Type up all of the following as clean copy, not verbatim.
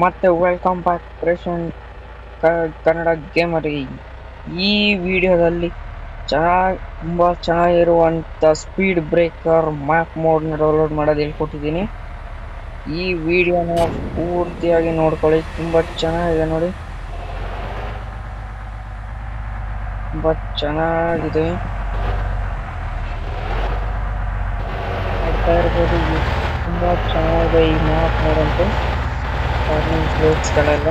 ಮತ್ತೆ welcome back ಪ್ರೇಷನ್ Kannada ಗೇಮರಿಗೆ. ಈ ವಿಡಿಯೋದಲ್ಲಿ ತುಂಬ ಚೆನ್ನಾಗಿರುವಂಥ ಸ್ಪೀಡ್ ಬ್ರೇಕರ್ ಮ್ಯಾಪ್ ಮೋಡ್ನ ಡೌನ್ಲೋಡ್ ಮಾಡೋದು ಹೇಳ್ಕೊಟ್ಟಿದ್ದೀನಿ. ಈ ವಿಡಿಯೋನ ಪೂರ್ತಿಯಾಗಿ ನೋಡ್ಕೊಳ್ಳಿ, ತುಂಬ ಚೆನ್ನಾಗಿದೆ ನೋಡಿ, ತುಂಬ ಚೆನ್ನಾಗಿದೆ. ನೋಡ್ತಾ ಇರ್ಬೋದು, ತುಂಬ ಚೆನ್ನಾಗಿದೆ ಈ ಮ್ಯಾಪ್ ನೋಡಂತೂ. ಪ್ಲೇಸ್ಗಳೆಲ್ಲ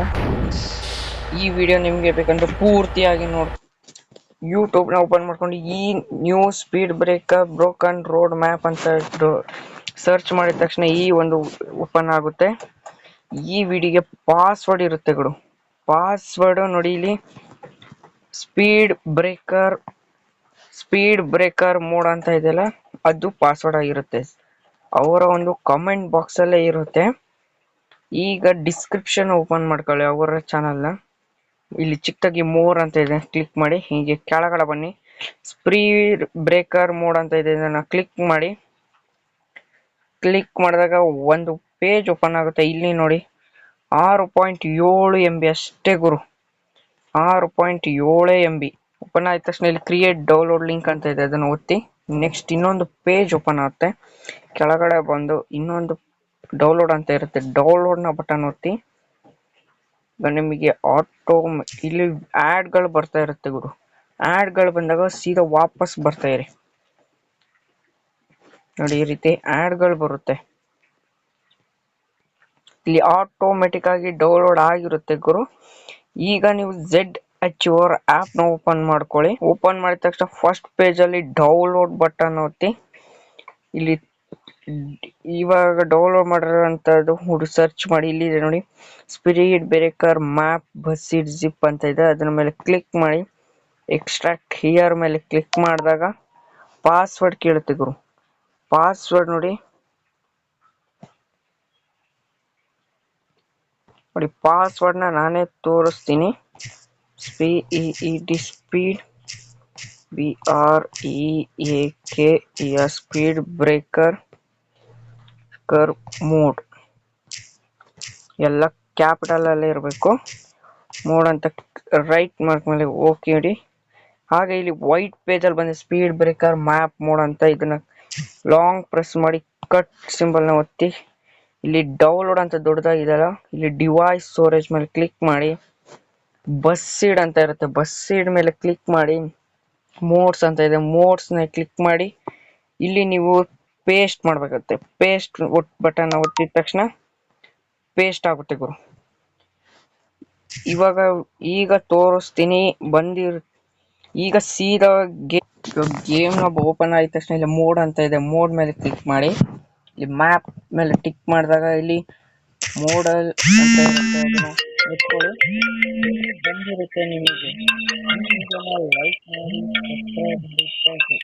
ಈ ವಿಡಿಯೋ ನಿಮಗೆ ಬೇಕಂದ್ರೆ ಪೂರ್ತಿಯಾಗಿ ಯೂಟ್ಯೂಬ್ನ ಓಪನ್ ಮಾಡ್ಕೊಂಡು ಈ new speed breaker broken road map ಅಂತ ಸರ್ಚ್ ಮಾಡಿದ ತಕ್ಷಣ ಈ ಒಂದು ಓಪನ್ ಆಗುತ್ತೆ. ಈ ವಿಡಿಯೋಗೆ ಪಾಸ್ವರ್ಡ್ ಇರುತ್ತೆ ಗುರು. ಪಾಸ್ವರ್ಡ್ ನೋಡಿ, ಇಲ್ಲಿ ಸ್ಪೀಡ್ ಬ್ರೇಕರ್ ಮೋಡ್ ಅಂತ ಇದೆಯಲ್ಲ, ಅದು ಪಾಸ್ವರ್ಡ್ ಆಗಿರುತ್ತೆ. ಅವರ ಒಂದು ಕಾಮೆಂಟ್ ಬಾಕ್ಸ್ ಅಲ್ಲೇ ಇರುತ್ತೆ. ಈಗ ಡಿಸ್ಕ್ರಿಪ್ಷನ್ ಓಪನ್ ಮಾಡ್ಕೊಳ್ಳಿ ಅವರ ಚಾನಲ್ನ. ಇಲ್ಲಿ ಚಿಕ್ಕದಾಗಿ ಮೋರ್ ಅಂತ ಇದೆ, ಕ್ಲಿಕ್ ಮಾಡಿ. ಹೀಗೆ ಕೆಳಗಡೆ ಬನ್ನಿ, ಸ್ಪೀಡ್ ಬ್ರೇಕರ್ ಮೋಡ್ ಅಂತ ಇದೆ, ಇದನ್ನ ಕ್ಲಿಕ್ ಮಾಡಿ. ಕ್ಲಿಕ್ ಮಾಡಿದಾಗ ಒಂದು ಪೇಜ್ ಓಪನ್ ಆಗುತ್ತೆ. ಇಲ್ಲಿ ನೋಡಿ 6.7 MB ಅಷ್ಟೇ ಗುರು, 6.7 MB. ಓಪನ್ ಆದ ತಕ್ಷಣ ಇಲ್ಲಿ ಕ್ರಿಯೇಟ್ ಡೌನ್ಲೋಡ್ ಲಿಂಕ್ ಅಂತ ಇದೆ, ಅದನ್ನು ಒತ್ತಿ. ನೆಕ್ಸ್ಟ್ ಇನ್ನೊಂದು ಪೇಜ್ ಓಪನ್ ಆಗುತ್ತೆ. ಕೆಳಗಡೆ ಬಂದು ಇನ್ನೊಂದು ಡೌನ್ಲೋಡ್ ಅಂತ ಇರುತ್ತೆ, ಡೌನ್ಲೋಡ್ನ ಬಟನ್ ಒತ್ತಿ. ನಿಮಗೆ ಇಲ್ಲಿ ಆಡ್ಗಳು ಬರ್ತಾ ಇರುತ್ತೆ ಗುರು. ಆಡ್ಗಳು ಬಂದಾಗ ಸೀದಾ ವಾಪಸ್ ಬರ್ತಾ ಇರಿ ನೋಡಿ, ಈ ರೀತಿ ಆಡ್ಗಳು ಬರುತ್ತೆ. ಇಲ್ಲಿ ಆಟೋಮೆಟಿಕ್ ಆಗಿ ಡೌನ್ಲೋಡ್ ಆಗಿರುತ್ತೆ ಗುರು. ಈಗ ನೀವು ZHR ಆಪ್ ನ ಓಪನ್ ಮಾಡ್ಕೊಳ್ಳಿ. ಓಪನ್ ಮಾಡಿದ ತಕ್ಷಣ ಫಸ್ಟ್ ಪೇಜ್ ಅಲ್ಲಿ ಡೌನ್ಲೋಡ್ ಬಟನ್ ಒತ್ತಿ. ಇಲ್ಲಿ ಇವಾಗ ಡೌನ್ಲೋಡ್ ಮಾಡಿರೋಂಥದ್ದು ಸರ್ಚ್ ಮಾಡಿ. ಇಲ್ಲಿ ಇದೆ ನೋಡಿ, ಸ್ಪೀಡ್ ಬ್ರೇಕರ್ ಮ್ಯಾಪ್ ಬಸ್ಸಿಡ್ ಜಿಪ್ ಅಂತ ಇದೆ, ಅದರ ಮೇಲೆ ಕ್ಲಿಕ್ ಮಾಡಿ. ಎಕ್ಸ್ಟ್ರಾಕ್ಟ್ ಹಿಯರ್ ಮೇಲೆ ಕ್ಲಿಕ್ ಮಾಡಿದಾಗ ಪಾಸ್ವರ್ಡ್ ಕೇಳುತ್ತೆ ಗುರು. ಪಾಸ್ವರ್ಡ್ ನೋಡಿ, ಪಾಸ್ವರ್ಡ್ನ ನಾನೇ ತೋರಿಸ್ತೀನಿ. Speed BREAK speed breaker mode ಎಲ್ಲ ಕ್ಯಾಪಿಟಲ್ ಅಲ್ಲೇ ಇರಬೇಕು. ಮೋಡ್ ಅಂತ ರೈಟ್ ಮಾರ್ಕ್ ಮೇಲೆ ಓಕೆ ನೋಡಿ. ಹಾಗೆ ಇಲ್ಲಿ ವೈಟ್ ಪೇಜ್ ಅಲ್ಲಿ ಬಂದು ಸ್ಪೀಡ್ ಬ್ರೇಕರ್ ಮ್ಯಾಪ್ ಮೋಡ್ ಅಂತ, ಇದನ್ನ ಲಾಂಗ್ ಪ್ರೆಸ್ ಮಾಡಿ ಕಟ್ ಸಿಂಬಲ್ ನ ಒತ್ತಿ. ಇಲ್ಲಿ ಡೌನ್ಲೋಡ್ ಅಂತ ದೊಡ್ಡದಾಗಿದೆಯಲ್ಲ, ಇಲ್ಲಿ ಡಿವೈಸ್ ಸ್ಟೋರೇಜ್ ಮೇಲೆ ಕ್ಲಿಕ್ ಮಾಡಿ. ಬಸ್ಸಿಡ್ ಅಂತ ಇರುತ್ತೆ, ಬಸ್ಸಿಡ್ ಮೇಲೆ ಕ್ಲಿಕ್ ಮಾಡಿ. ಮೋಡ್ಸ್ ಅಂತ ಇದೆ, ಮೋಡ್ಸ್ ನ ಕ್ಲಿಕ್ ಮಾಡಿ. ಇಲ್ಲಿ ನೀವು ಪೇಸ್ಟ್ ಮಾಡ್ಬೇಕಾಗುತ್ತೆ. ಪೇಸ್ಟ್ ಬಟನ್ ಒತ್ತಿದ ತಕ್ಷಣ ಪೇಸ್ಟ್ ಆಗುತ್ತೆ ಗುರು. ಈಗ ತೋರಿಸ್ತೀನಿ ಈಗ ಸೀದಾ ಗೇಮ್ ಓಪನ್ ಆದ ತಕ್ಷಣ ಇಲ್ಲಿ ಮೋಡ್ ಅಂತ ಇದೆ, ಮೋಡ್ ಮೇಲೆ ಕ್ಲಿಕ್ ಮಾಡಿ. ಇಲ್ಲಿ ಮ್ಯಾಪ್ ಮೇಲೆ ಟಿಕ್ ಮಾಡಿದಾಗ ಇಲ್ಲಿ ಮೋಡಲ್ ಅಂತ ಇರುತ್ತೆ, ಅದನ್ನ ಬಂದಿರುತ್ತೆ. ನಿಮಗೆ ಲೈಕ್ ಮಾಡಿ, ಸಬ್ಸ್ಕ್ರೈಬ್ ಮಾಡಿ.